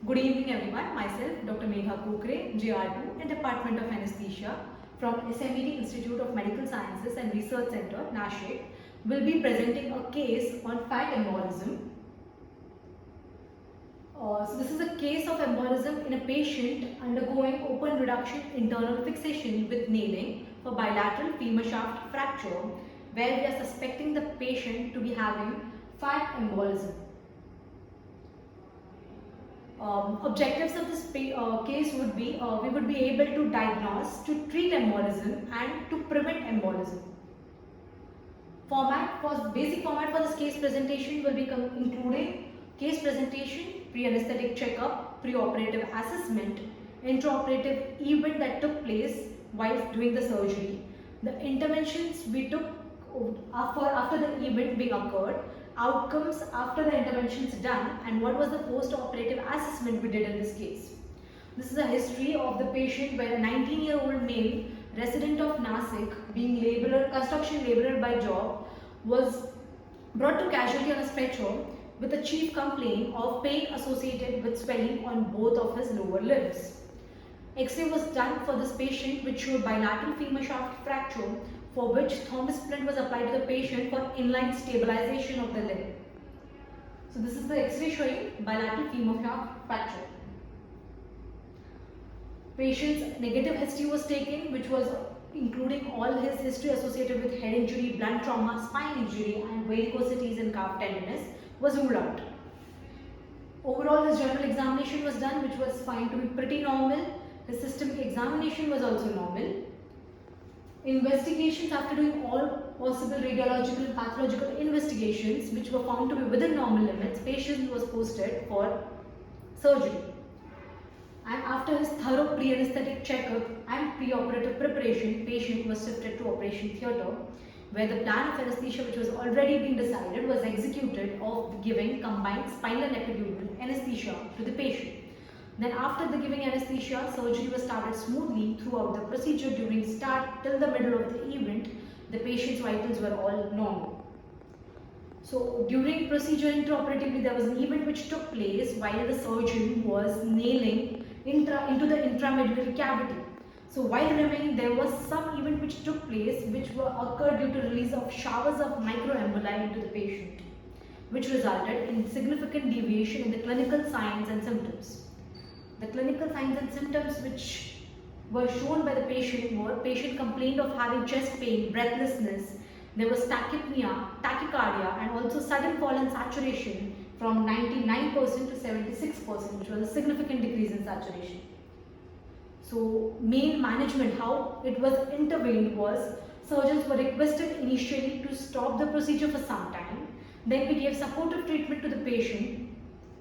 Good evening everyone, myself Dr. Megha Kokre, JR2 in Department of Anesthesia from SMED Institute of Medical Sciences and Research Center, Nashik, will be presenting a case on fat embolism. So this is a case of embolism in a patient undergoing open reduction internal fixation with nailing for bilateral femur shaft fracture, where we are suspecting the patient to be having fat embolism. Objectives of this case would be we would be able to diagnose, to treat embolism and to prevent embolism. Basic format for this case presentation will be including case presentation, pre-anesthetic checkup, pre-operative assessment, intraoperative event that took place while doing the surgery, the interventions we took after the event being occurred, outcomes after the interventions done, and what was the post-operative assessment we did in this case. This is a history of the patient where a 19-year-old male resident of Nashik, being construction laborer by job, was brought to casualty on a stretcher with a chief complaint of pain associated with swelling on both of his lower limbs. X-ray was done for this patient which showed bilateral femur shaft fracture, for which Thomas splint was applied to the patient for inline stabilization of the limb. So this is the X-ray showing bilateral femur shaft fracture. Patient's negative history was taken, which was including all his history associated with head injury, blunt trauma, spine injury and varicosities and calf tenderness was ruled out. Overall, his general examination was done, which was found to be pretty normal. His systemic examination was also normal. Investigations, after doing all possible radiological and pathological investigations which were found to be within normal limits, patient was posted for surgery. And after his thorough pre-anesthetic checkup and pre-operative preparation, patient was shifted to operation theatre, where the plan of anesthesia, which was already being decided, was executed of giving combined spinal and epidural anesthesia to the patient. Then after the giving anesthesia, surgery was started smoothly throughout the procedure. During start till the middle of the event, the patient's vitals were all normal. So during procedure intraoperatively, there was an event which took place while the surgeon was nailing into the intramedullary cavity. So while remaining, there was some event which took place which occurred due to release of showers of microemboli into the patient, which resulted in significant deviation in the clinical signs and symptoms. The clinical signs and symptoms which were shown by the patient were: patient complained of having chest pain, breathlessness, there was tachypnea, tachycardia and also sudden fall in saturation from 99% to 76%, which was a significant decrease in saturation. So main management, how it was intervened was, surgeons were requested initially to stop the procedure for some time. Then we gave supportive treatment to the patient,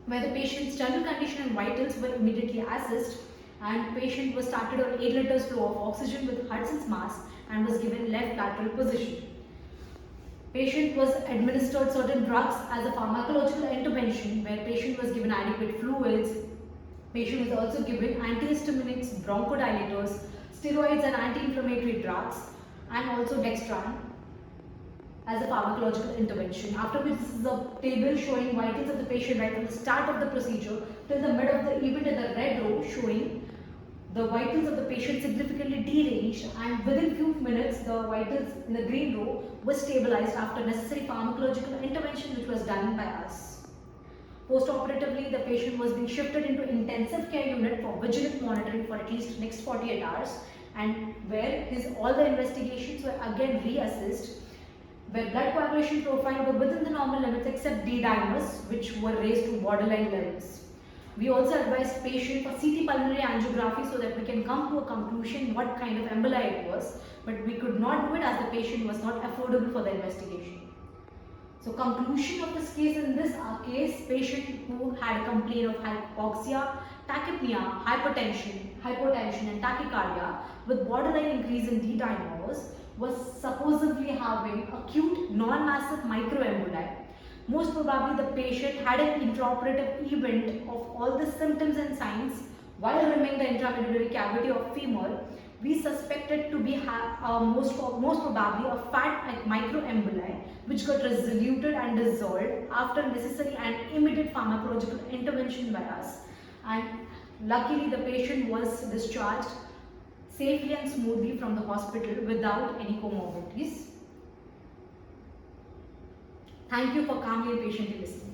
where the patient's general condition and vitals were immediately assessed, and patient was started on 8 liters flow of oxygen with Hudson's mask and was given left lateral position. Patient was administered certain drugs as a pharmacological intervention, where patient was given adequate fluids. Patient was also given antihistaminics, bronchodilators, steroids and anti-inflammatory drugs, and also dextran as a pharmacological intervention. After which, this is a table showing vitals of the patient right from the start of the procedure till the mid of the event in the red row, showing the vitals of the patient significantly deranged, and within few minutes the vitals in the green row was stabilized after necessary pharmacological intervention which was done by us. Post-operatively, the patient was being shifted into intensive care unit for vigilant monitoring for at least next 48 hours, and where all the investigations were again reassessed, where blood coagulation profile were within the normal limits except D-dimers, which were raised to borderline levels. We also advised patient for CT pulmonary angiography so that we can come to a conclusion what kind of emboli it was, but we could not do it as the patient was not affordable for the investigation. So conclusion of this case, in this case, patient who had complaint of hypoxia, tachypnea, hypotension and tachycardia with borderline increase in D-dimers was supposedly having acute non-massive microemboli. Most probably the patient had an intraoperative event of all the symptoms and signs while remaining the intramedullary cavity of femur. We suspected to be most probably a fat microemboli which got resoluted and dissolved after necessary and immediate pharmacological intervention by us. and luckily the patient was discharged safely and smoothly from the hospital without any comorbidities. Thank you for calmly and patiently listening.